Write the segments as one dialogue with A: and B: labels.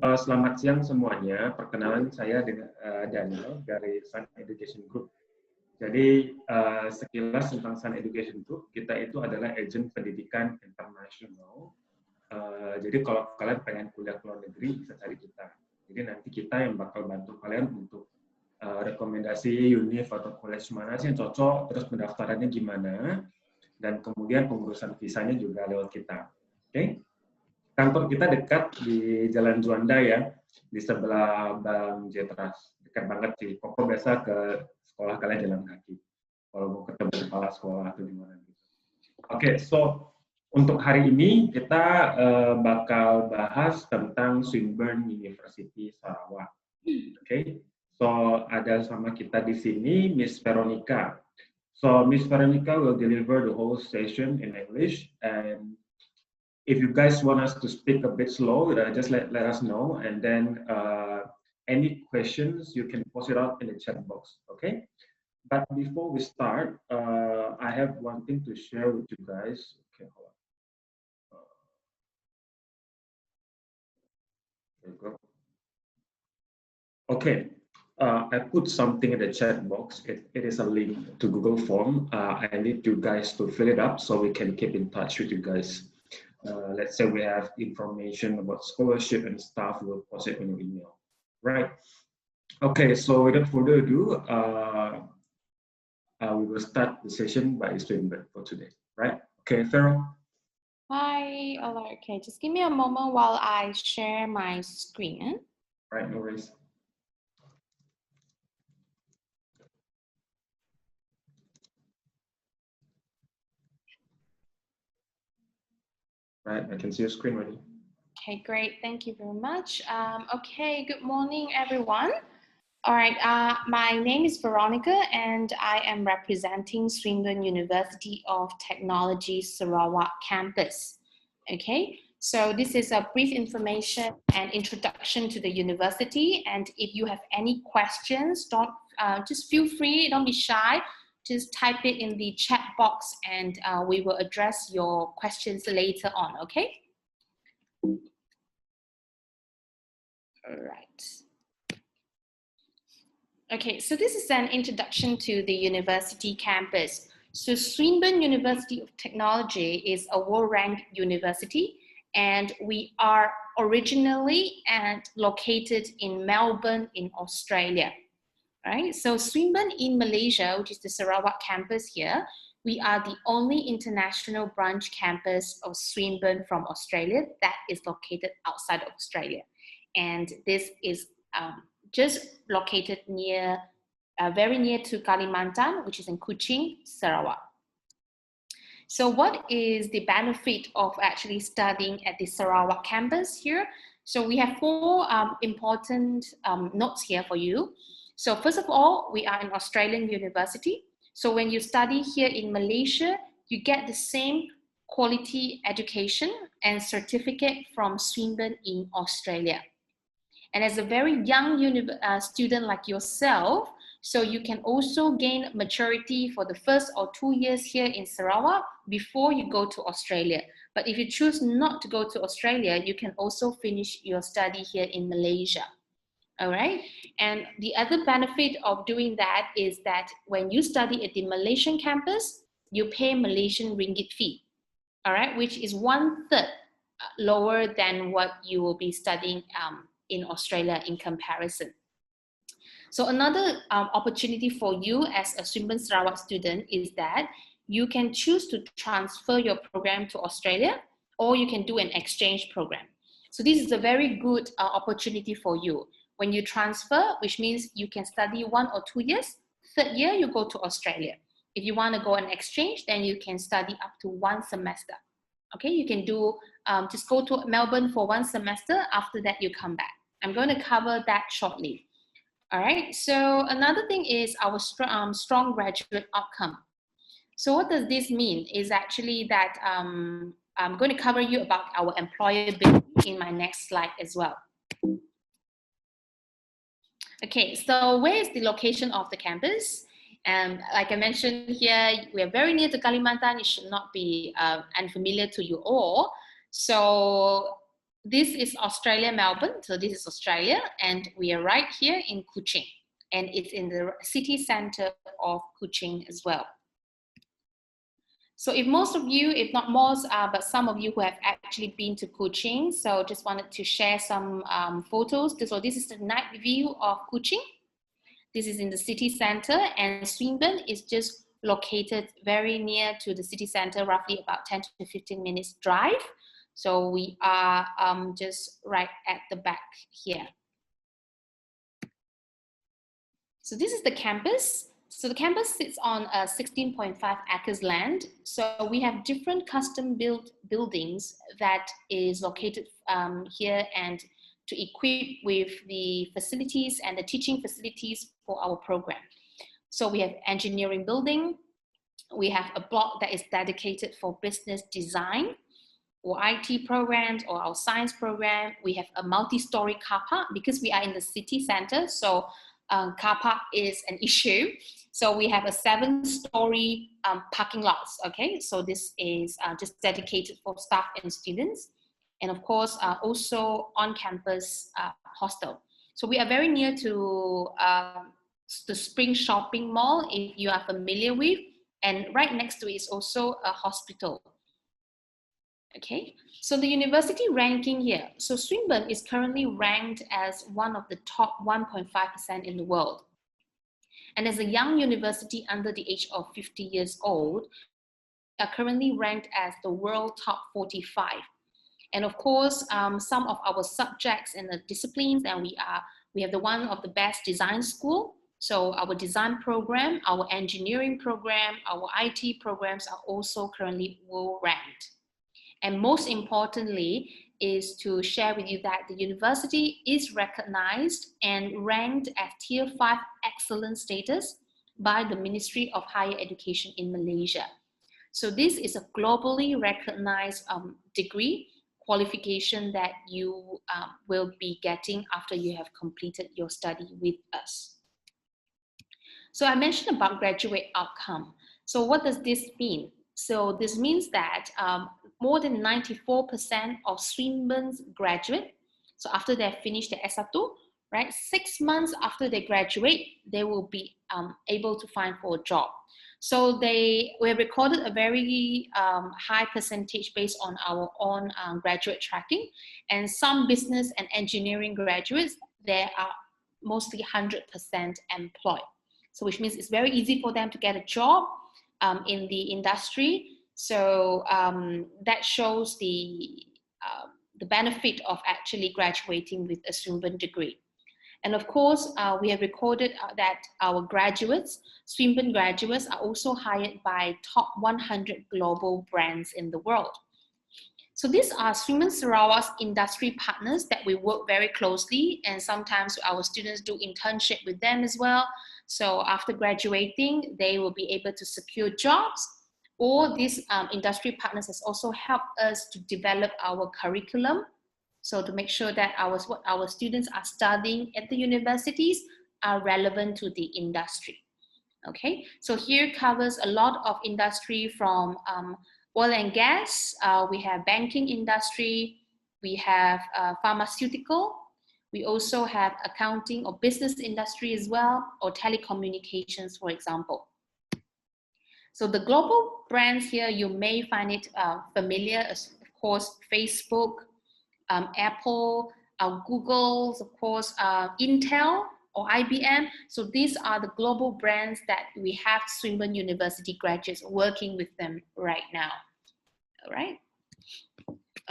A: Selamat siang semuanya. Perkenalan saya dengan Daniel dari Sun Education Group. Jadi sekilas tentang Sun Education Group, kita itu adalah agen pendidikan internasional. Jadi kalau kalian pengen kuliah ke luar negeri, bisa cari kita. Jadi nanti kita yang bakal bantu kalian untuk rekomendasi univ atau college mana sih yang cocok, terus pendaftarannya gimana, dan kemudian pengurusan visanya juga lewat kita. Oke? Kantor kita dekat di Jalan Juanda ya, di sebelah Bang Jetras. Dekat banget sih. Pokok biasa ke sekolah kalian jalan kaki. Kalau mau ketemu kepala sekolah atau di mana gitu. Oke, so untuk hari ini kita bakal bahas tentang Swinburne University Sarawak. Oke, so ada sama kita di sini Miss Veronica. So Miss Veronica will deliver the whole session in English, and if you guys want us to speak a bit slow, just let us know, and then any questions you can post it out in the chat box, okay? But before we start, I have one thing to share with you guys. Okay, hold on. There you go. Okay, I put something in the chat box. It is a link to Google Form. I need you guys to fill it up so we can keep in touch with you guys. Let's say we have information about scholarship and stuff, we'll post it in your email, right? Okay, so without further ado, we will start the session by Swinburne for today, right? Okay, Farrell.
B: Hi, Ola. Okay, just give me a moment while I share my screen.
A: Right, no worries. Right, I can see your screen ready.
B: Okay, great. Thank you very much. Okay, good morning, everyone. All right, my name is Veronica, and I am representing Swinburne University of Technology Sarawak campus. Okay, so this is a brief information and introduction to the university. And if you have any questions, don't just feel free, don't be shy. Just type it in the chat box, and we will address your questions later on. Okay. All right. Okay, so this is an introduction to the university campus. So Swinburne University of Technology is a world-ranked university, and we are originally and located in Melbourne in Australia. Right? So Swinburne in Malaysia, which is the Sarawak campus here, we are the only international branch campus of Swinburne from Australia that is located outside of Australia. And this is just located near, very near to Kalimantan, which is in Kuching, Sarawak. So what is the benefit of actually studying at the Sarawak campus here? So we have four important notes here for you. So first of all, we are an Australian university. So when you study here in Malaysia, you get the same quality education and certificate from Swinburne in Australia. And as a very young student like yourself, so you can also gain maturity for the first or 2 years here in Sarawak before you go to Australia. But if you choose not to go to Australia, you can also finish your study here in Malaysia. All right. And the other benefit of doing that is that when you study at the Malaysian campus, you pay Malaysian ringgit fee, all right, which is 1/3 lower than what you will be studying in Australia in comparison. So another opportunity for you as a Swinburne Sarawak student is that you can choose to transfer your program to Australia, or you can do an exchange program. So this is a very good opportunity for you. When you transfer, which means you can study 1 or 2 years, third year you go to Australia. If you want to go on exchange, then you can study up to 1 semester. Okay, you can do, just go to Melbourne for 1 semester, after that you come back. I'm going to cover that shortly. All right, so another thing is our strong graduate outcome. So what does this mean? Is actually that I'm going to cover you about our employability in my next slide as well. Okay, so where is the location of the campus? Like I mentioned here, we are very near to Kalimantan. It should not be unfamiliar to you all. So this is Australia, Melbourne. So this is Australia, and we are right here in Kuching, and it's in the city center of Kuching as well. So if most of you, if not most, but some of you who have actually been to Kuching, so just wanted to share some photos. So this is the night view of Kuching. This is in the city center, and Swinburne is just located very near to the city center, roughly about 10 to 15 minutes drive. So we are just right at the back here. So this is the campus. So the campus sits on 16.5 acres land. So we have different custom built buildings that is located here and to equip with the facilities and the teaching facilities for our program. So we have engineering building. We have a block that is dedicated for business design or IT programs or our science program. We have a multi-story car park because we are in the city center. So car park is an issue. So we have a 7-story parking lots, okay? So this is just dedicated for staff and students. And of course, also on-campus hostel. So we are very near to the Spring Shopping Mall, if you are familiar with, and right next to it is also a hospital. Okay, so the university ranking here. So Swinburne is currently ranked as one of the top 1.5% in the world. And as a young university under the age of 50 years old, we are currently ranked as the world top 45. And of course, some of our subjects and the disciplines, and we have the one of the best design school. So our design program, our engineering program, our IT programs are also currently well ranked. And most importantly is to share with you that the university is recognized and ranked as Tier 5 excellent status by the Ministry of Higher Education in Malaysia. So this is a globally recognized degree qualification that you will be getting after you have completed your study with us. So I mentioned about graduate outcome. So what does this mean? So this means that more than 94% of Swinburne's graduate, so after they finish their S1, right, 6 months after they graduate, they will be able to find for a job. So we have recorded a very high percentage based on our own graduate tracking, and some business and engineering graduates, they are mostly 100% employed. So which means it's very easy for them to get a job in the industry. So that shows the benefit of actually graduating with a Swinburne degree. And of course, we have recorded that our graduates, Swinburne graduates, are also hired by top 100 global brands in the world. So these are Swinburne Sarawak's industry partners that we work very closely, and sometimes our students do internship with them as well. So after graduating, they will be able to secure jobs, or these industry partners has also helped us to develop our curriculum. So to make sure that what our students are studying at the universities are relevant to the industry. Okay, so here covers a lot of industry from oil and gas, we have banking industry, we have pharmaceutical, we also have accounting or business industry as well, or telecommunications, for example. So the global brands here, you may find it familiar, as of course, Facebook, Apple, Google, of course, Intel or IBM. So these are the global brands that we have Swinburne University graduates working with them right now. All right.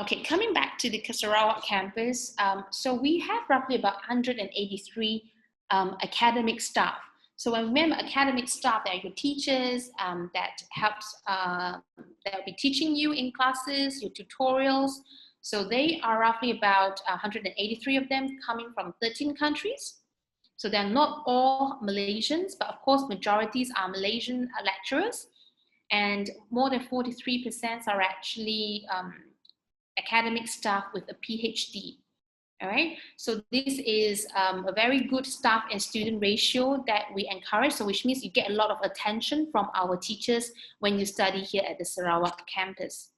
B: Okay, coming back to the Sarawak campus. So we have roughly about 183 academic staff. So when we remember academic staff, they are your teachers that helps, they'll be teaching you in classes, your tutorials. So they are roughly about 183 of them coming from 13 countries. So they're not all Malaysians, but of course, majorities are Malaysian lecturers, and more than 43% are actually academic staff with a PhD. All right, so this is a very good staff and student ratio that we encourage, so which means you get a lot of attention from our teachers when you study here at the Sarawak campus.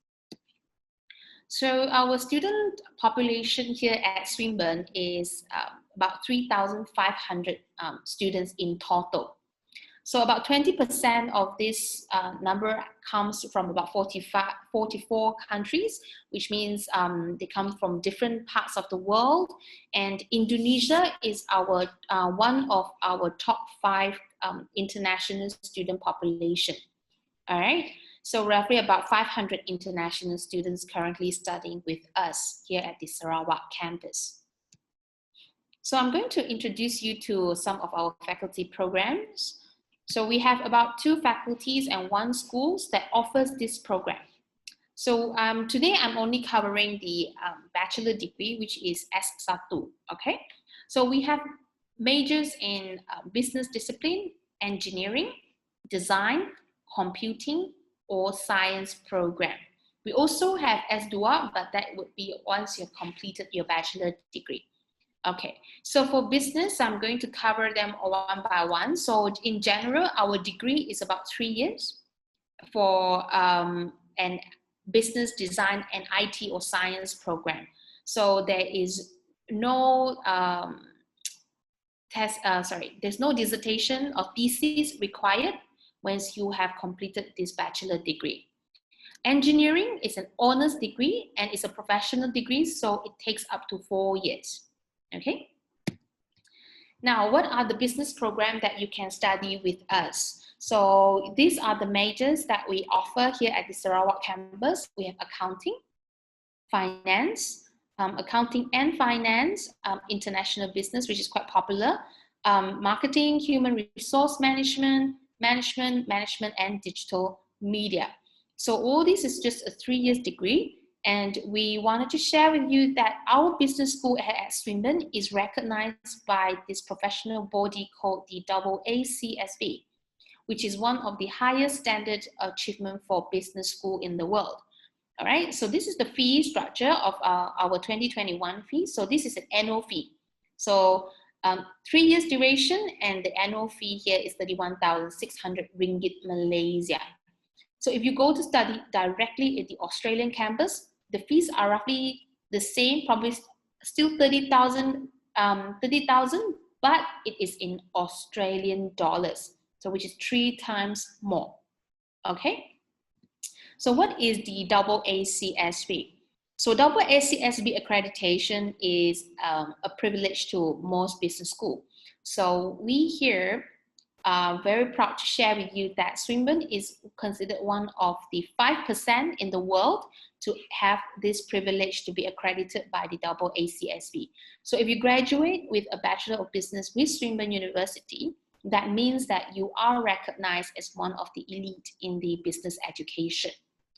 B: So our student population here at Swinburne is about 3,500 students in total. So about 20% of this number comes from about 44 countries, which means they come from different parts of the world. And Indonesia is our one of our top 5 international student population. All right. So roughly about 500 international students currently studying with us here at the Sarawak campus. So I'm going to introduce you to some of our faculty programs. So we have about 2 faculties and 1 schools that offers this program. So today I'm only covering the bachelor degree, which is S1, okay? So we have majors in business discipline, engineering, design, computing, or science program. We also have S2, but that would be once you've completed your bachelor degree. Okay, so for business, I'm going to cover them one by one. So in general, our degree is about 3 years for an business design and IT or science program. So there is no there's no dissertation or thesis required once you have completed this bachelor degree. Engineering is an honors degree and it's a professional degree, so it takes up to 4 years. Okay. Now, what are the business programs that you can study with us? So these are the majors that we offer here at the Sarawak campus. We have accounting, finance, accounting and finance, international business, which is quite popular, marketing, human resource management, and digital media. So all this is just a 3 years degree. And we wanted to share with you that our business school at Swinburne is recognized by this professional body called the Acsb, which is one of the highest standard achievement for business school in the world. All right, so this is the fee structure of our 2021 fee. So this is an annual fee. So 3 years duration, and the annual fee here is 31,600 ringgit Malaysia. So if you go to study directly at the Australian campus, the fees are roughly the same, probably still 30,000, but it is in Australian dollars, so which is 3 times more. Okay. So what is the Acsb? So Acsb accreditation is a privilege to most business schools. So we here are very proud to share with you that Swinburne is considered one of the 5% in the world to have this privilege to be accredited by the Acsb. So if you graduate with a Bachelor of Business with Swinburne University, that means that you are recognized as one of the elite in the business education.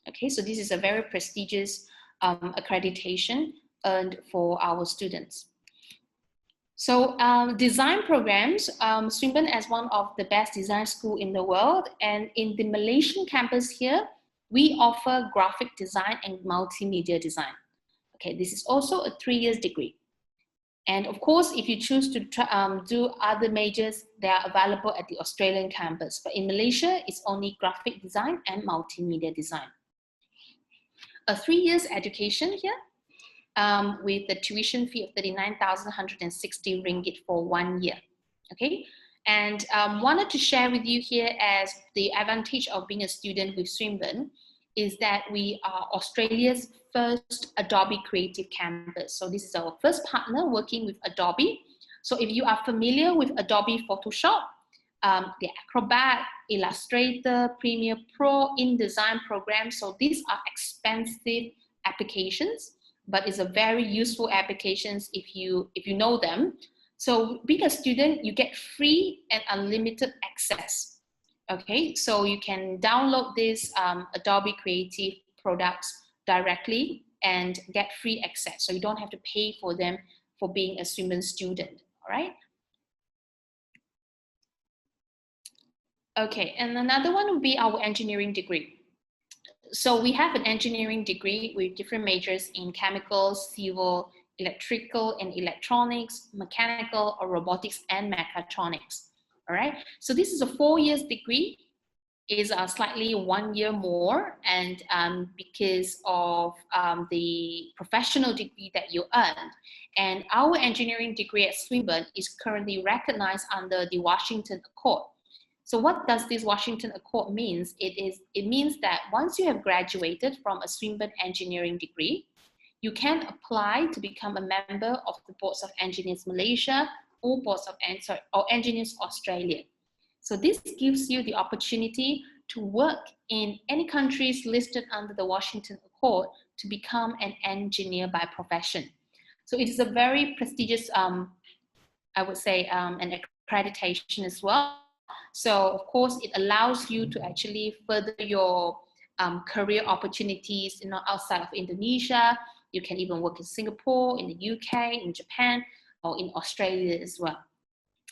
B: Okay, so this is a very prestigious accreditation earned for our students. So design programs, Swinburne as one of the best design school in the world, and in the Malaysian campus here, we offer graphic design and multimedia design. Okay, this is also a 3 years degree. And of course, if you choose to do other majors, they are available at the Australian campus. But in Malaysia, it's only graphic design and multimedia design. A 3 years education here, with the tuition fee of 39,160 ringgit for 1 year. Okay, and wanted to share with you here as the advantage of being a student with Swinburne is that we are Australia's first Adobe Creative Campus. So this is our first partner working with Adobe. So if you are familiar with Adobe Photoshop, the Acrobat, Illustrator, Premiere Pro, InDesign programs, so these are expensive applications, but it's a very useful applications if you know them. So being a student, you get free and unlimited access. Okay, so you can download this Adobe Creative products directly and get free access. So you don't have to pay for them for being a Swinburne student, all right? Okay, and another one would be our engineering degree. So we have an engineering degree with different majors in chemical, civil, electrical and electronics, mechanical, or robotics and mechatronics. All right, so this is a 4 years degree is slightly 1 year more, and because of the professional degree that you earned. And our engineering degree at Swinburne is currently recognized under the Washington Accord. So what does this Washington Accord means? It means that once you have graduated from a Swinburne engineering degree, you can apply to become a member of the Boards of Engineers Malaysia or Engineers Australia. So this gives you the opportunity to work in any countries listed under the Washington Accord to become an engineer by profession. So it is a very prestigious, I would say, an accreditation as well. So of course, it allows you to actually further your career opportunities, outside of Indonesia. You can even work in Singapore, in the UK, in Japan, or in Australia as well.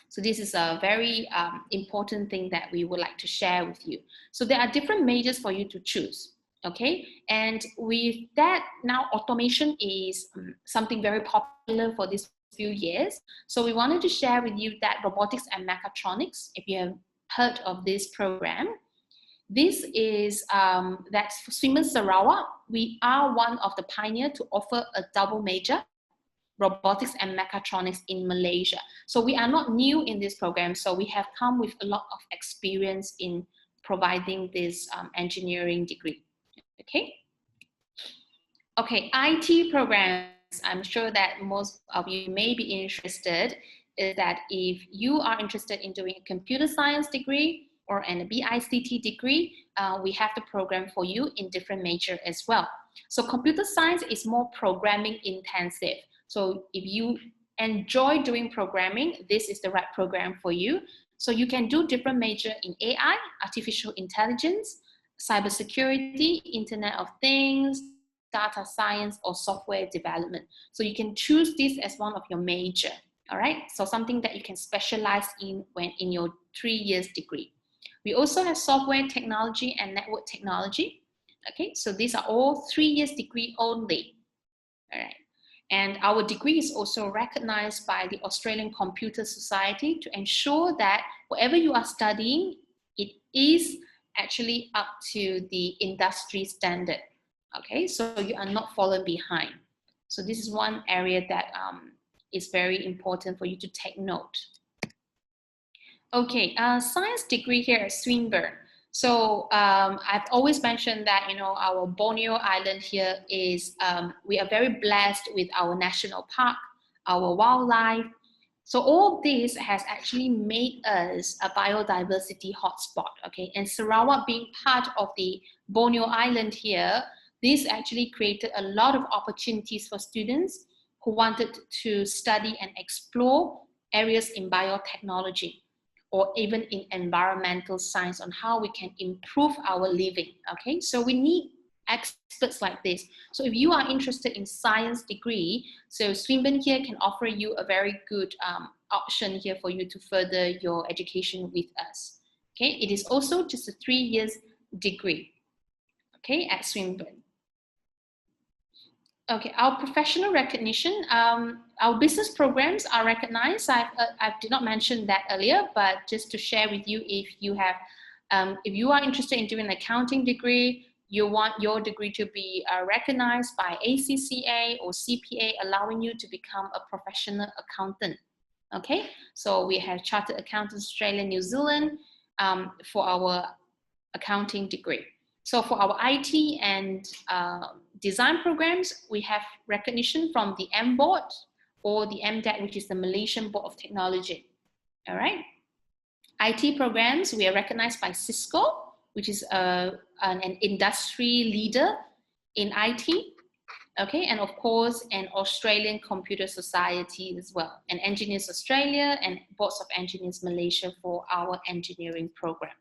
B: So this is a very important thing that we would like to share with you. So there are different majors for you to choose, okay? And with that, now automation is something very popular for these few years. So we wanted to share with you that Robotics and Mechatronics, if you have heard of this program, this is, that's for Swinburne Sarawak. We are one of the pioneers to offer a double major, Robotics and Mechatronics in Malaysia. So we are not new in this program, so we have come with a lot of experience in providing this engineering degree, okay? Okay, IT programs, I'm sure that most of you may be interested, is that if you are interested in doing a computer science degree or a BICT degree, we have the program for you in different major as well. So computer science is more programming intensive. So if you enjoy doing programming, this is the right program for you. So you can do different major in AI, artificial intelligence, cybersecurity, Internet of Things, data science, or software development. So you can choose this as one of your major, all right? So something that you can specialize in when in your 3 years degree. We also have software technology and network technology. Okay, so these are all 3 years degree only, all right? And our degree is also recognized by the Australian Computer Society to ensure that whatever you are studying, it is actually up to the industry standard. Okay, so you are not falling behind. So this is one area that is very important for you to take note. Okay, science degree here at Swinburne. So I've always mentioned that, our Borneo Island here is, we are very blessed with our national park, our wildlife. So all this has actually made us a biodiversity hotspot, okay? And Sarawak being part of the Borneo Island here, this actually created a lot of opportunities for students who wanted to study and explore areas in biotechnology, or even in environmental science, on how we can improve our living, okay? So we need experts like this. So if you are interested in science degree, so Swinburne here can offer you a very good option here for you to further your education with us, okay? It is also just a 3 years degree, okay, at Swinburne. Okay, our professional recognition, our business programs are recognized. I did not mention that earlier, but just to share with you, if you are interested in doing an accounting degree, you want your degree to be recognized by ACCA or CPA, allowing you to become a professional accountant. Okay, so we have Chartered Accountants Australia, New Zealand for our accounting degree. So for our IT and design programs, we have recognition from the M Board or the MDEC, which is the Malaysian Board of Technology. All right. IT programs, we are recognized by Cisco, which is an industry leader in IT. Okay, and of course, an Australian Computer Society as well, and Engineers Australia and Boards of Engineers Malaysia for our engineering program.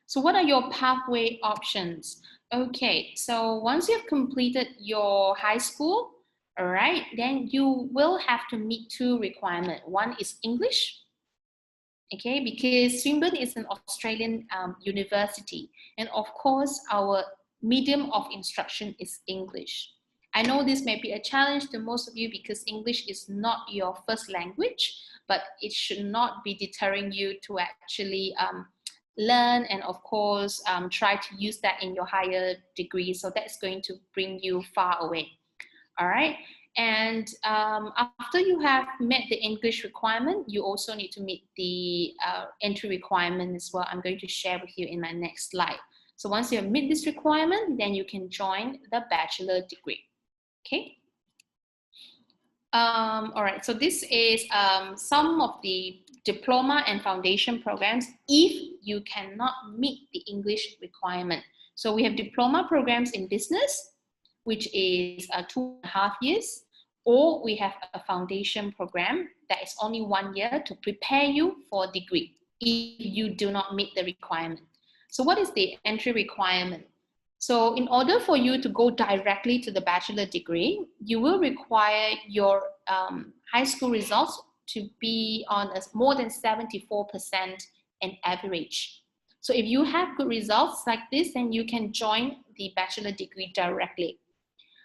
B: So what are your pathway options? Okay, so once you've completed your high school, all right, then you will have to meet 2 requirements. One is English, okay, because Swinburne is an Australian university. And of course, our medium of instruction is English. I know this may be a challenge to most of you because English is not your first language, but it should not be deterring you to actually learn and of course try to use that in your higher degree. So that's going to bring you far away. All right. And after you have met the English requirement, you also need to meet the entry requirement as well. I'm going to share with you in my next slide. So once you have met this requirement, then you can join the bachelor degree. Okay. All right. So this is some of the diploma and foundation programs if you cannot meet the English requirement. So we have diploma programs in business, which is 2.5 years, or we have a foundation program that is only 1 year to prepare you for a degree if you do not meet the requirement. So what is the entry requirement? So in order for you to go directly to the bachelor degree, you will require your high school results to be on more than 74% in average. So if you have good results like this, then you can join the bachelor degree directly.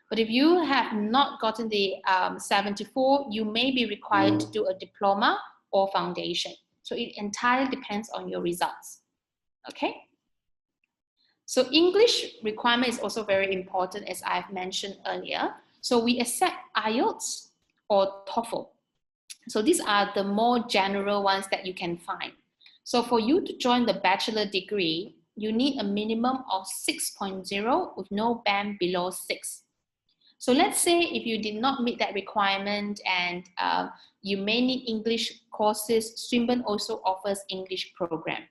B: But if you have not gotten the 74, you may be required to do a diploma or foundation. So it entirely depends on your results. Okay? So English requirement is also very important, as I've mentioned earlier. So we accept IELTS or TOEFL. So these are the more general ones that you can find. So for you to join the bachelor degree, you need a minimum of 6.0 with no band below 6. So let's say if you did not meet that requirement and you may need English courses, Swinburne also offers English program.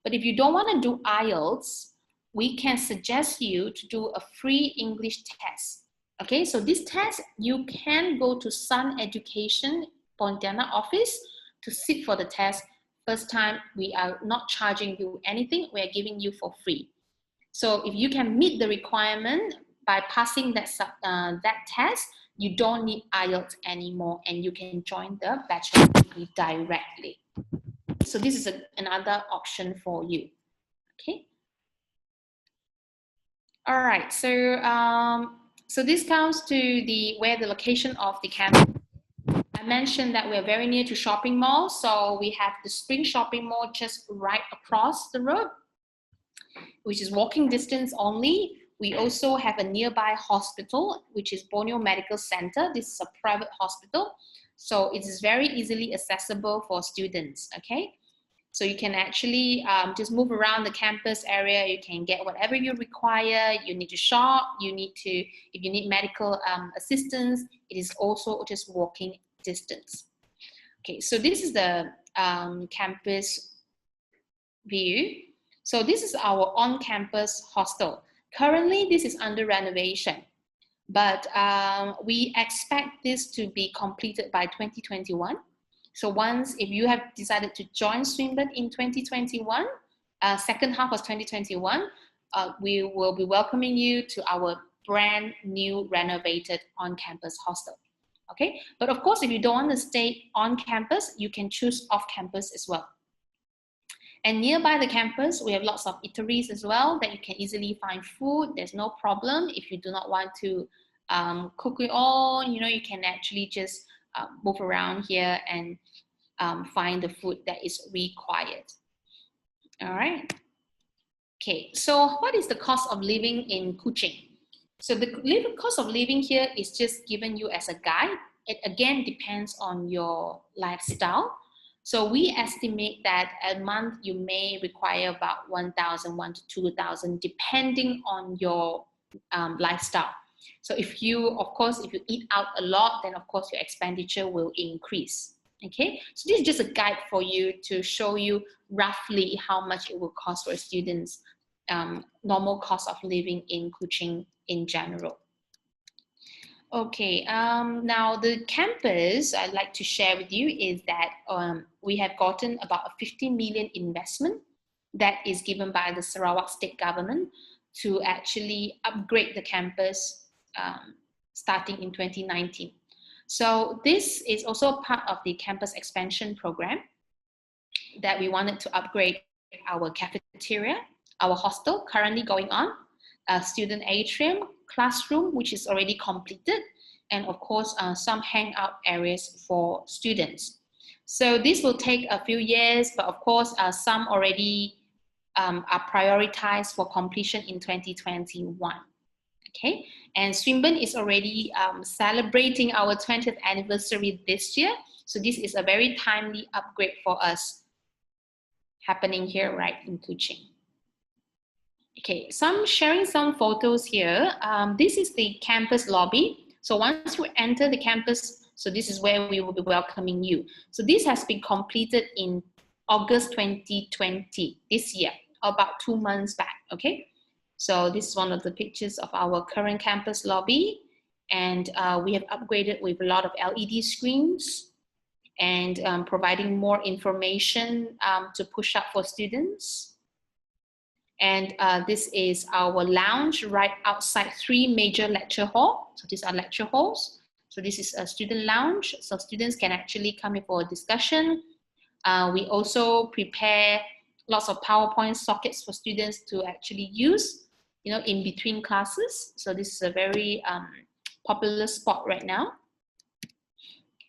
B: But if you don't want to do IELTS, we can suggest you to do a free English test. Okay, so this test, you can go to Sun Education Pontianak office to sit for the test. First time, we are not charging you anything, we are giving you for free. So if you can meet the requirement by passing that test, you don't need IELTS anymore and you can join the bachelor degree directly. So this is another option for you. Okay. All right, so this comes to where the location of the campus. I mentioned that we're very near to shopping malls, so we have the Spring Shopping Mall just right across the road, which is walking distance only. We also have a nearby hospital, which is Borneo Medical Center. This is a private hospital, so it is very easily accessible for students, okay? So you can actually just move around the campus area. You can get whatever you require. You need to shop. If you need medical assistance, it is also just walking distance. Okay, so this is the campus view. So this is our on-campus hostel. Currently, this is under renovation, but we expect this to be completed by 2021. So if you have decided to join Swinburne in 2021, second half of 2021, we will be welcoming you to our brand new renovated on-campus hostel. Okay, but of course, if you don't want to stay on campus, you can choose off campus as well. And nearby the campus, we have lots of eateries as well that you can easily find food. There's no problem. If you do not want to cook it all, you can actually just move around here and find the food that is required. All right. Okay, so what is the cost of living in Kuching? So the cost of living here is just given you as a guide. It again depends on your lifestyle. So we estimate that a month you may require about 1,000 to 2,000 depending on your lifestyle. So if you eat out a lot, then of course your expenditure will increase. Okay, so this is just a guide for you to show you roughly how much it will cost for students, normal cost of living in Kuching in general. Okay, now the campus I'd like to share with you is that we have gotten about a 50 million investment that is given by the Sarawak state government to actually upgrade the campus starting in 2019. So this is also part of the campus expansion program that we wanted to upgrade our cafeteria, our hostel currently going on, a student atrium, classroom, which is already completed, and of course, some hangout areas for students. So this will take a few years, but of course, some already are prioritized for completion in 2021. Okay, and Swinburne is already celebrating our 20th anniversary this year. So this is a very timely upgrade for us happening here right in Kuching. Okay, so I'm sharing some photos here. This is the campus lobby. So once you enter the campus, so this is where we will be welcoming you. So this has been completed in August 2020, this year, about 2 months back, okay? So this is one of the pictures of our current campus lobby. And we have upgraded with a lot of LED screens and providing more information to push up for students. And this is our lounge right outside 3 major lecture halls. So these are lecture halls. So this is a student lounge. So students can actually come in for a discussion. We also prepare lots of PowerPoint sockets for students to actually use, you know, in between classes. So this is a very popular spot right now.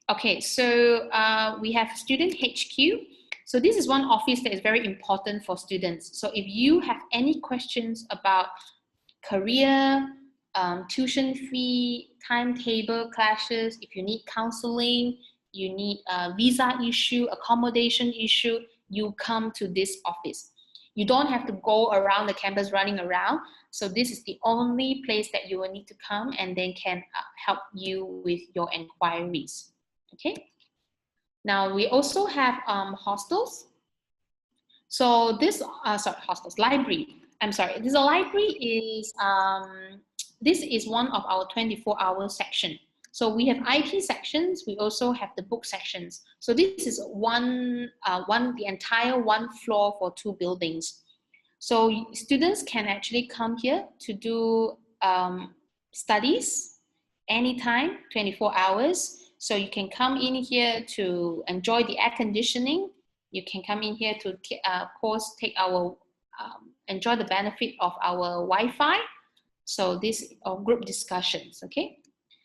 B: Okay, so we have student HQ. So this is one office that is very important for students. So if you have any questions about career, tuition fee, timetable clashes, if you need counseling, you need a visa issue, accommodation issue, you come to this office. You don't have to go around the campus running around. So this is the only place that you will need to come and then can help you with your inquiries. Okay. Now we also have hostels. So this, hostels, library. I'm sorry, this library is, this is one of our 24-hour section. So we have IT sections, we also have the book sections. So this is the entire 1 floor for 2 buildings. So students can actually come here to do studies anytime, 24 hours. So you can come in here to enjoy the air conditioning. You can come in here to, of course, take our, enjoy the benefit of our Wi-Fi. So this are group discussions, okay?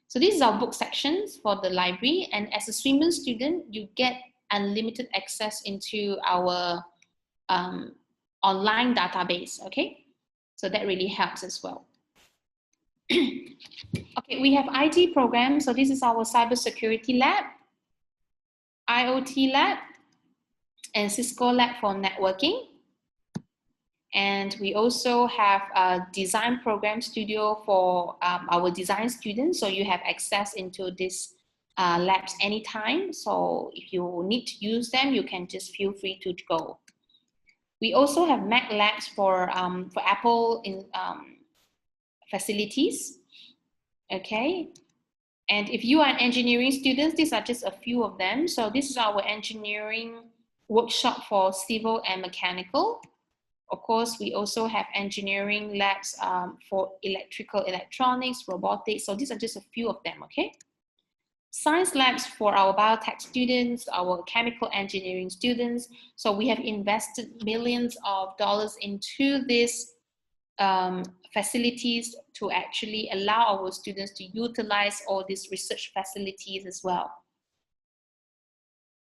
B: So this is our book sections for the library. And as a Swinburne student, you get unlimited access into our online database, okay? So that really helps as well. Okay, we have IT programs. So this is our cybersecurity lab, IoT lab, and Cisco lab for networking. And we also have a design program studio for our design students. So you have access into these labs anytime. So if you need to use them, you can just feel free to go. We also have Mac labs for Apple in facilities. Okay. And if you are engineering students, these are just a few of them. So this is our engineering workshop for civil and mechanical. Of course, we also have engineering labs for electrical, electronics, robotics. So these are just a few of them, okay? Science labs for our biotech students, our chemical engineering students. So we have invested millions of dollars into these facilities to actually allow our students to utilize all these research facilities as well.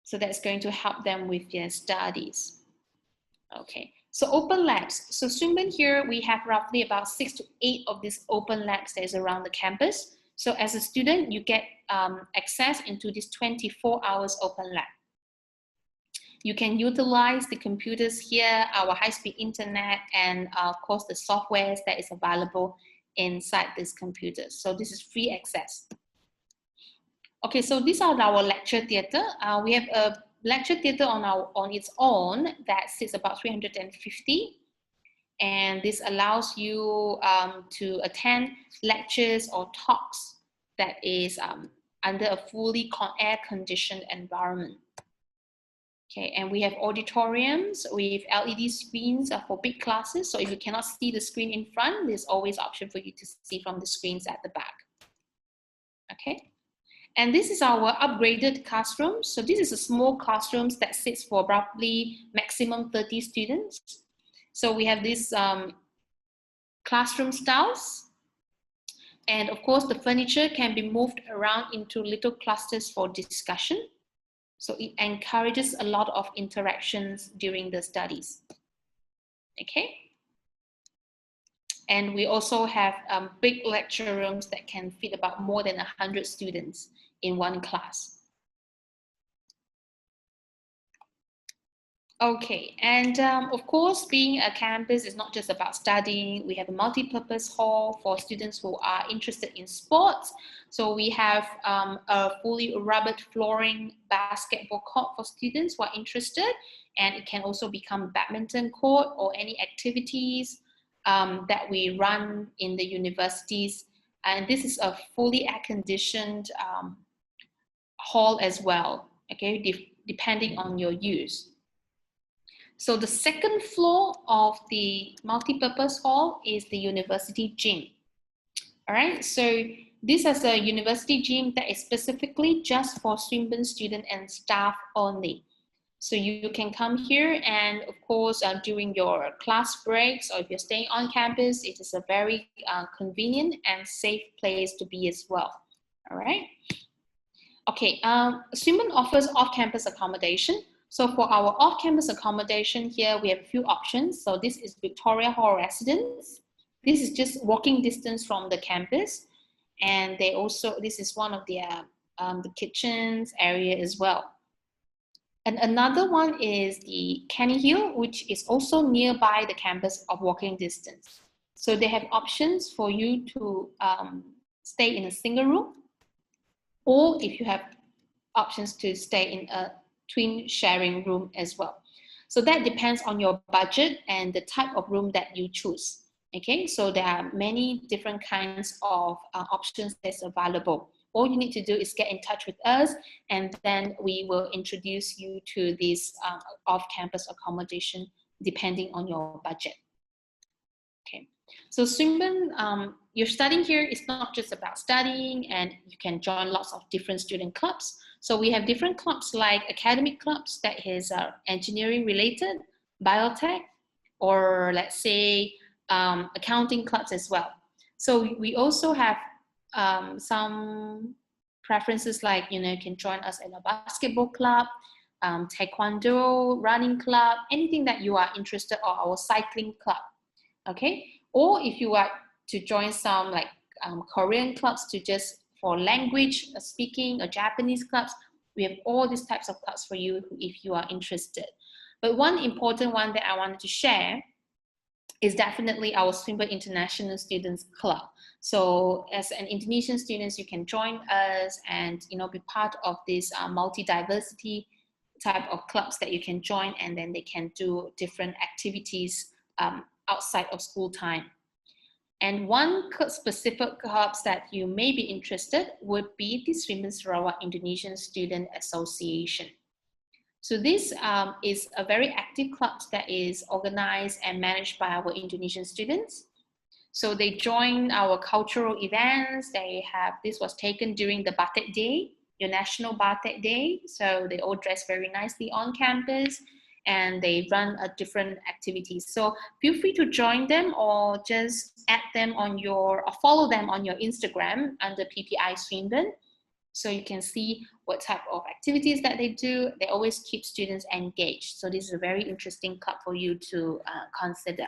B: So that's going to help them with their studies. Okay, so open labs. So Swinburne here, we have roughly about 6 to 8 of these open labs that is around the campus. So as a student, you get access into this 24 hours open lab. You can utilize the computers here, our high-speed internet, and of course the softwares that is available inside these computers. So this is free access. Okay, so these are our lecture theater. We have a lecture theater on its own that sits about 350. And this allows you to attend lectures or talks that is under a fully air-conditioned environment. Okay, and we have auditoriums with LED screens for big classes. So if you cannot see the screen in front, there's always option for you to see from the screens at the back. Okay, and this is our upgraded classroom. So this is a small classrooms that sits for roughly maximum 30 students. So we have these classroom styles. And of course, the furniture can be moved around into little clusters for discussion. So it encourages a lot of interactions during the studies. okay? And we also have big lecture rooms that can fit about more than 100 students in one class. Okay, and of course, being a campus is not just about studying. We have a multi-purpose hall for students who are interested in sports. So we have a fully rubbered flooring basketball court for students who are interested, and it can also become a badminton court or any activities that we run in the universities. And this is a fully air-conditioned hall as well, okay, depending on your use. So the second floor of the multi-purpose hall is the university gym. All right, so this is a university gym that is specifically just for Swinburne students and staff only. So you can come here, and of course, during your class breaks or if you're staying on campus, it is a very convenient and safe place to be as well. All right. Okay, Swinburne offers off-campus accommodation. So for our off-campus accommodation here, we have a few options. So this is Victoria Hall Residence. This is just walking distance from the campus. And they also, this is one of the kitchens area as well. And another one is the Kenny Hill, which is also nearby the campus of walking distance. So they have options for you to stay in a single room, or if you have options to stay in a twin sharing room as well. So that depends on your budget and the type of room that you choose. Okay, so there are many different kinds of options that's available. All you need to do is get in touch with us, and then we will introduce you to this off-campus accommodation depending on your budget. Okay, so Swinburne, you're studying here is not just about studying, and you can join lots of different student clubs. So we have different clubs like academic clubs that is engineering related, biotech, or let's say accounting clubs as well. So we also have some preferences like, you can join us in a basketball club, taekwondo, running club, anything that you are interested, or our cycling club, okay? Or if you are to join some like Korean clubs to just for language speaking or Japanese clubs, we have all these types of clubs for you if you are interested. But one important one that I wanted to share is definitely our Swinburne International Students Club. So as an Indonesian students, you can join us and be part of this multi-diversity type of clubs that you can join, and then they can do different activities outside of school time. And one specific clubs that you may be interested would be the Swinburne Sarawak Indonesian Student Association. So this is a very active club that is organized and managed by our Indonesian students. So they join our cultural events. This was taken during the Batik Day, your National Batik Day. So they all dress very nicely on campus, and they run different activities. So feel free to join them, or just add them on or follow them on your Instagram under PPI Swinburne. So you can see what type of activities that they do. They always keep students engaged. So this is a very interesting club for you to consider.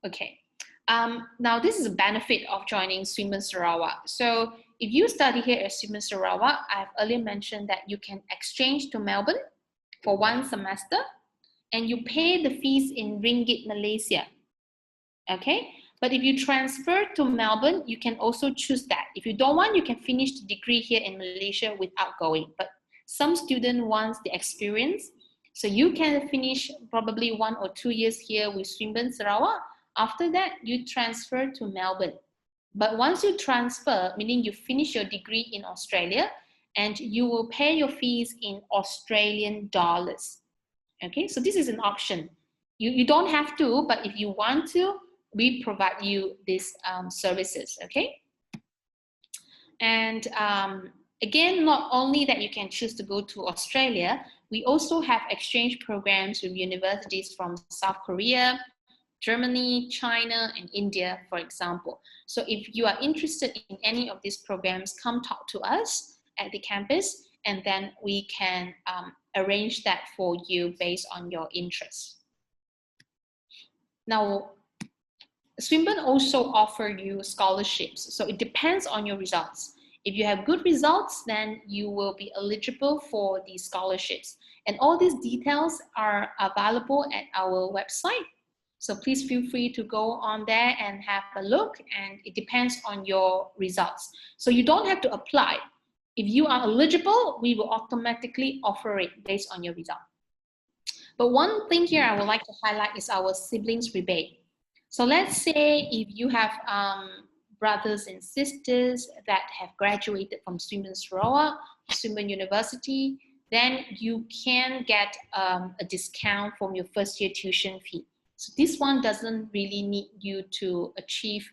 B: Okay, now this is a benefit of joining Swinburne Sarawak. So if you study here at Swinburne Sarawak, I've earlier mentioned that you can exchange to Melbourne for one semester, and you pay the fees in Ringgit Malaysia, okay? But if you transfer to Melbourne, you can also choose that. If you don't want, you can finish the degree here in Malaysia without going. But some student wants the experience, so you can finish probably 1 or 2 years here with Swinburne Sarawak. After that, you transfer to Melbourne. But once you transfer, meaning you finish your degree in Australia, and you will pay your fees in Australian dollars. Okay, so this is an option. You don't have to, but if you want to, we provide you these services, okay? And again, not only that you can choose to go to Australia, we also have exchange programs with universities from South Korea, Germany, China, and India, for example. So if you are interested in any of these programs, come talk to us at the campus, and then we can arrange that for you based on your interests. Now, Swinburne also offer you scholarships, so it depends on your results. If you have good results, then you will be eligible for these scholarships. And all these details are available at our website. So please feel free to go on there and have a look, and it depends on your results. So you don't have to apply. If you are eligible, we will automatically offer it based on your result. But one thing here I would like to highlight is our siblings rebate. So let's say if you have brothers and sisters that have graduated from Swinburne Sarawak, Swinburne University, then you can get a discount from your first year tuition fee. So this one doesn't really need you to achieve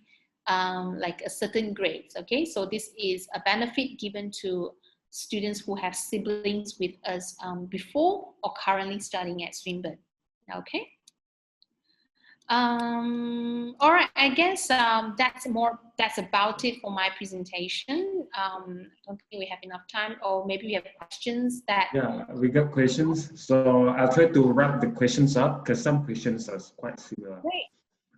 B: like a certain grade, okay? So this is a benefit given to students who have siblings with us before or currently studying at Swinburne, okay? All right, I guess that's about it for my presentation. I don't think we have enough time, or maybe we have questions that...
A: Yeah, we got questions. So I'll try to wrap the questions up because some questions are quite similar.
B: Great.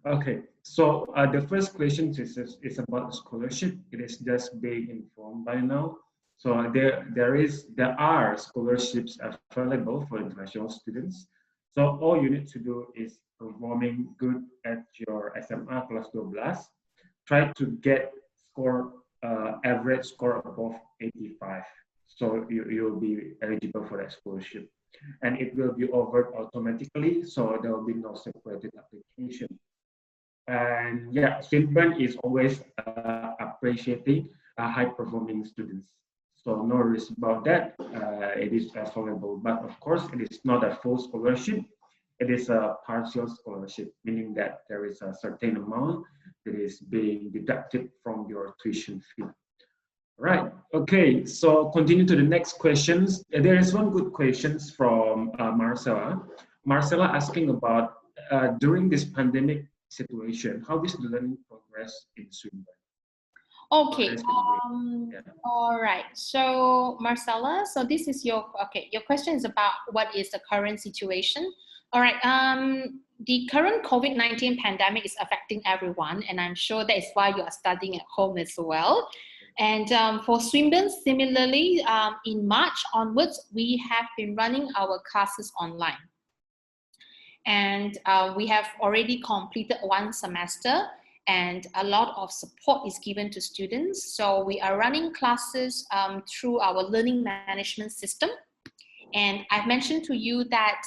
A: Okay, so the first question is about scholarship. It is just being informed by now. So there are scholarships available for international students. So all you need to do is performing good at your SMA class 12. Try to get average score above 85. So you'll be eligible for that scholarship. And it will be offered automatically, so there will be no separated application. And yeah, Swinburne is always appreciating high-performing students. So no worries about that. It is available, but of course, it is not a full scholarship. It is a partial scholarship, meaning that there is a certain amount that is being deducted from your tuition fee. Right. Okay. So continue to the next questions. There is one good question from Marcella. Marcella asking about during this pandemic situation, how is the learning progress in Swinburne?
B: Okay. All right. So Marcella, so this is your question is about what is the current situation. All right. The current COVID-19 pandemic is affecting everyone, and I'm sure that is why you are studying at home as well. And for Swinburne, similarly, in March onwards, we have been running our classes online. And we have already completed one semester, and a lot of support is given to students. So we are running classes through our learning management system. And I've mentioned to you that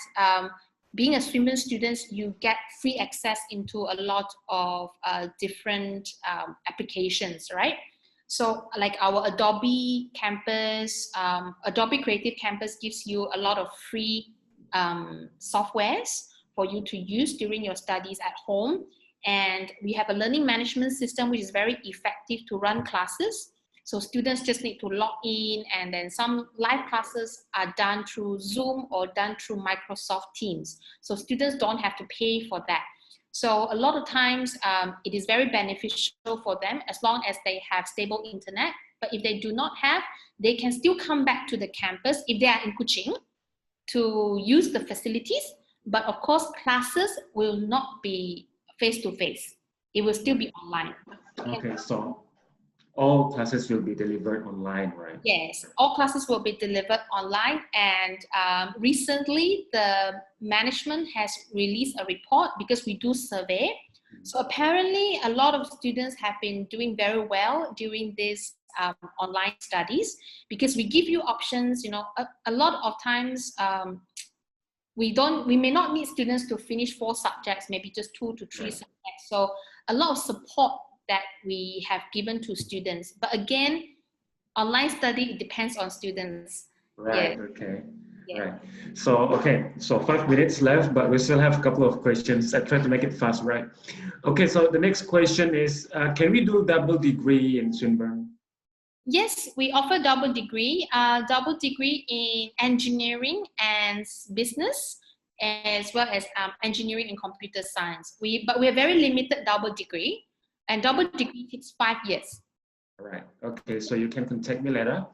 B: being a Swinburne student, you get free access into a lot of different applications, right? So like our Adobe Campus, Adobe Creative Campus gives you a lot of free softwares for you to use during your studies at home. And we have a learning management system which is very effective to run classes. So students just need to log in, and then some live classes are done through Zoom or done through Microsoft Teams. So students don't have to pay for that. So a lot of times it is very beneficial for them as long as they have stable internet. But if they do not have, they can still come back to the campus if they are in Kuching to use the facilities. But of course, classes will not be face-to-face. It will still be online.
A: Okay, so all classes will be delivered online, right?
B: Yes, all classes will be delivered online. And recently, the management has released a report because we do survey. So apparently, a lot of students have been doing very well during this online studies because we give you options. You know, a lot of times we may not need students to finish 4 subjects, maybe just 2 to 3 subjects. So a lot of support that we have given to students. But again, online study, it depends on students.
A: Right, okay. Yeah. Right. So, okay, so 5 minutes left, but we still have a couple of questions. I try to make it fast, right? Okay, so the next question is, can we do double degree in Swinburne?
B: Yes, we offer double degree in engineering and business, as well as engineering and computer science. But we are very limited double degree, and double degree takes 5 years.
A: All right. Okay, so you can contact me later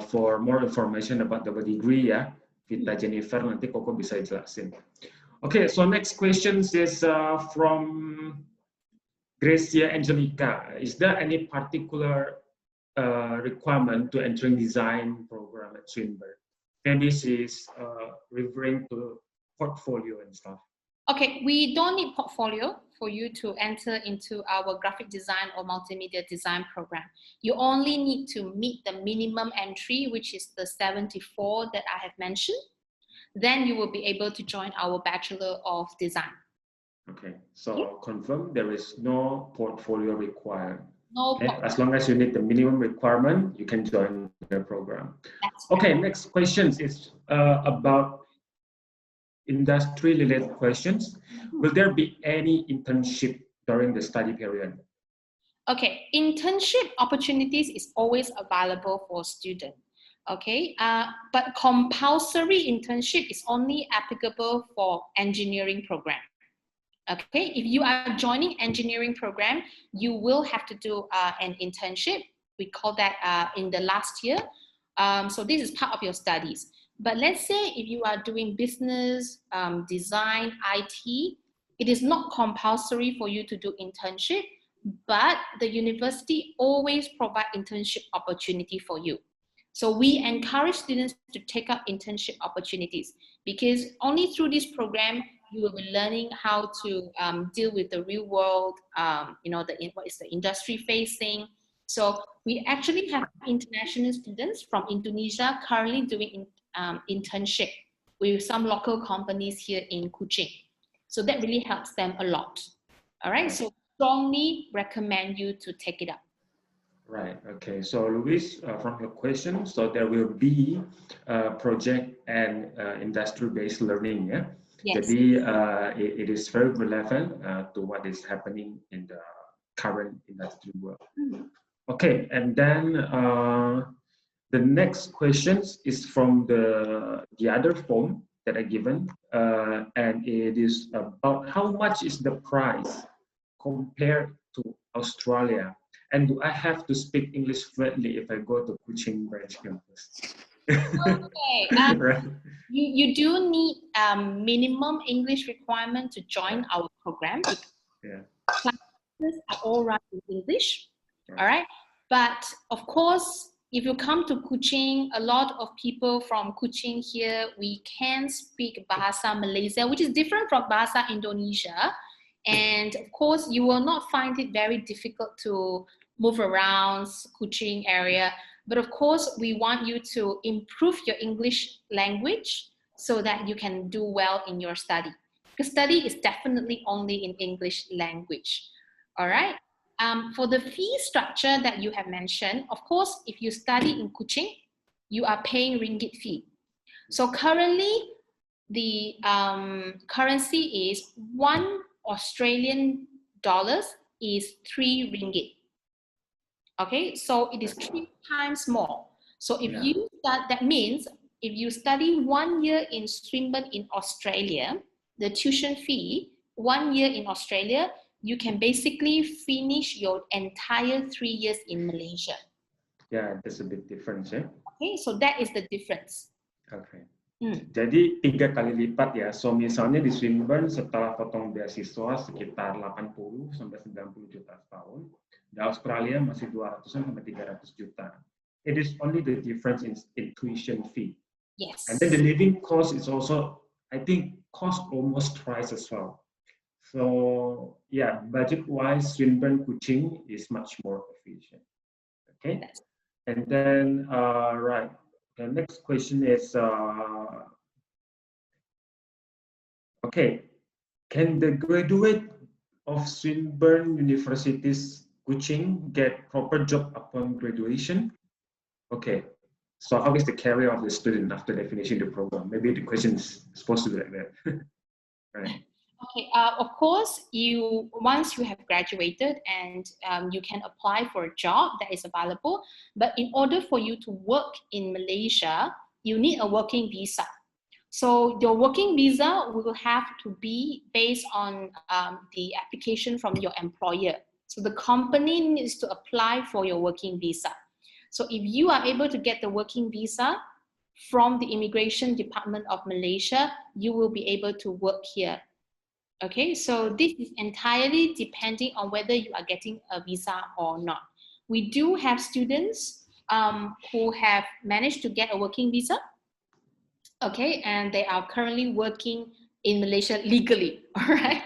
A: for more information about double degree ya. Vita Jennifer, nanti Koko bisa jelasin. Okay, so next question is from Gracia Angelica. Is there any particular requirement to entering design program at Swinburne? Maybe she's referring to portfolio and stuff.
B: Okay, we don't need portfolio for you to enter into our graphic design or multimedia design program. You only need to meet the minimum entry, which is the 74 that I have mentioned. Then you will be able to join our Bachelor of Design.
A: Okay, so confirm there is no portfolio required.
B: No
A: okay?
B: portfolio.
A: As long as you meet the minimum requirement, you can join the program.
B: That's
A: okay,
B: right.
A: Next question is about industry-related questions. Will there be any internship during the study period?
B: Okay, internship opportunities is always available for students. Okay, but compulsory internship is only applicable for engineering program. Okay, if you are joining engineering program, you will have to do an internship. We call that in the last year. So this is part of your studies. But let's say if you are doing business, design, IT, it is not compulsory for you to do internship, but the university always provide internship opportunity for you. So we encourage students to take up internship opportunities because only through this program, you will be learning how to deal with the real world, what is the industry facing. So we actually have international students from Indonesia currently doing internship with some local companies here in Kuching. So that really helps them a lot. All right, so strongly recommend you to take it up.
A: Right. Okay. So, Luis, from your question, so there will be project and industry-based learning. Yeah.
B: Yes.
A: Jadi, it is very relevant to what is happening in the current industry world. Okay. And then the next question is from the other form that I given, and it is about how much is the price compared to Australia. And do I have to speak English fluently if I go to Kuching branch campus?
B: Okay.
A: Right.
B: You do need minimum English requirement to join our program. Classes are all run in English. All right. But of course, if you come to Kuching, a lot of people from Kuching here, we can speak Bahasa Malaysia, which is different from Bahasa Indonesia. And of course, you will not find it very difficult to move around Kuching area. But of course, we want you to improve your English language so that you can do well in your study. Because study is definitely only in English language. All right. For the fee structure that you have mentioned, of course, if you study in Kuching, you are paying ringgit fee. So currently, the currency is 1 Australian dollars is 3 ringgit. Okay, so it is 3 times more. So if you start, that means if you study 1 year in Swinburne in Australia, the tuition fee, 1 year in Australia, you can basically finish your entire 3 years in Malaysia.
A: Yeah, that's a big difference, yeah.
B: Okay, so that is the difference.
A: Okay. Jadi 3 kali lipat ya. So misalnya di Swinburne setelah potong beasiswa sekitar 80 sampai 90 juta setahun. Di Australia masih 200 sampai 300 juta. It is only the difference in tuition fee.
B: Yes.
A: And then the living cost is also, I think, cost almost twice as well. So yeah, budget-wise, Swinburne Kuching is much more efficient. Okay. And then right. The next question is, okay, can the graduate of Swinburne University's Kuching get proper job upon graduation? Okay, so how is the career of the student after they finishing the program? Maybe the question is supposed to be like that. Right.
B: Okay, of course, once you have graduated and you can apply for a job that is available, but in order for you to work in Malaysia, you need a working visa. So your working visa will have to be based on the application from your employer. So the company needs to apply for your working visa. So if you are able to get the working visa, from the Immigration Department of Malaysia, you will be able to work here. Okay, so this is entirely depending on whether you are getting a visa or not. We do have students who have managed to get a working visa, okay, and they are currently working in Malaysia legally, all right?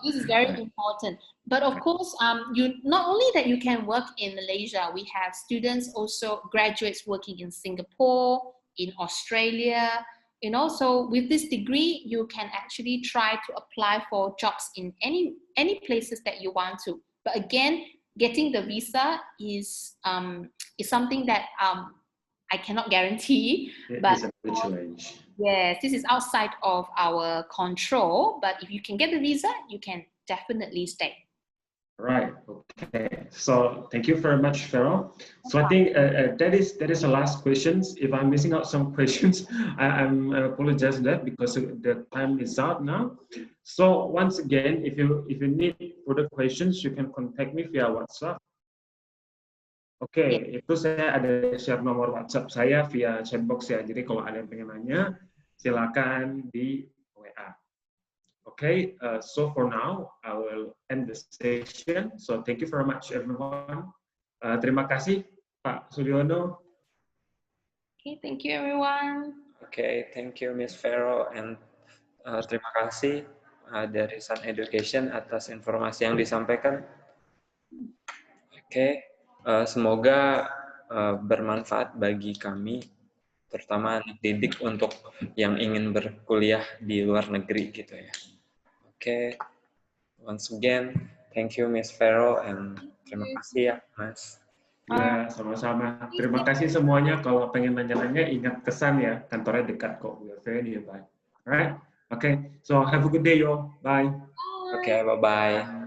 B: This is very important. But of course, you not only that you can work in Malaysia, we have students also, graduates working in Singapore, in Australia, you know, so with this degree, you can actually try to apply for jobs in any places that you want to. But again, getting the visa is something that I cannot guarantee. But
A: It's a big challenge.
B: yes, this is outside of our control. But if you can get the visa, you can definitely stay.
A: Right. Okay. So thank you very much, Farrell. So I think that is the last questions. If I'm missing out some questions, I apologize that because the time is out now. So once again, if you need further questions, you can contact me via WhatsApp. Oke, itu saya ada share nomor WhatsApp saya via chatbox ya. Jadi kalau ada yang pengen nanya, silakan di WA. Okay, so for now, I will end the session. So thank you very much, everyone. Terima kasih, Pak Sudiono.
B: Okay, thank you, everyone.
C: Okay, thank you, Miss Vero, and terima kasih dari Sun Education atas informasi yang disampaikan. Okay, semoga bermanfaat bagi kami, terutama anak didik untuk yang ingin berkuliah di luar negeri gitu ya. Okay, once again, thank you Miss Vero, and terima kasih ya Mas.
A: Ya, sama-sama. Terima kasih semuanya. Kalau pengen nanya-nanya, ingat kesan ya. Kantornya dekat kok. We are very nearby. Alright? Okay. So have a good day, y'all. Bye.
C: Okay, bye-bye.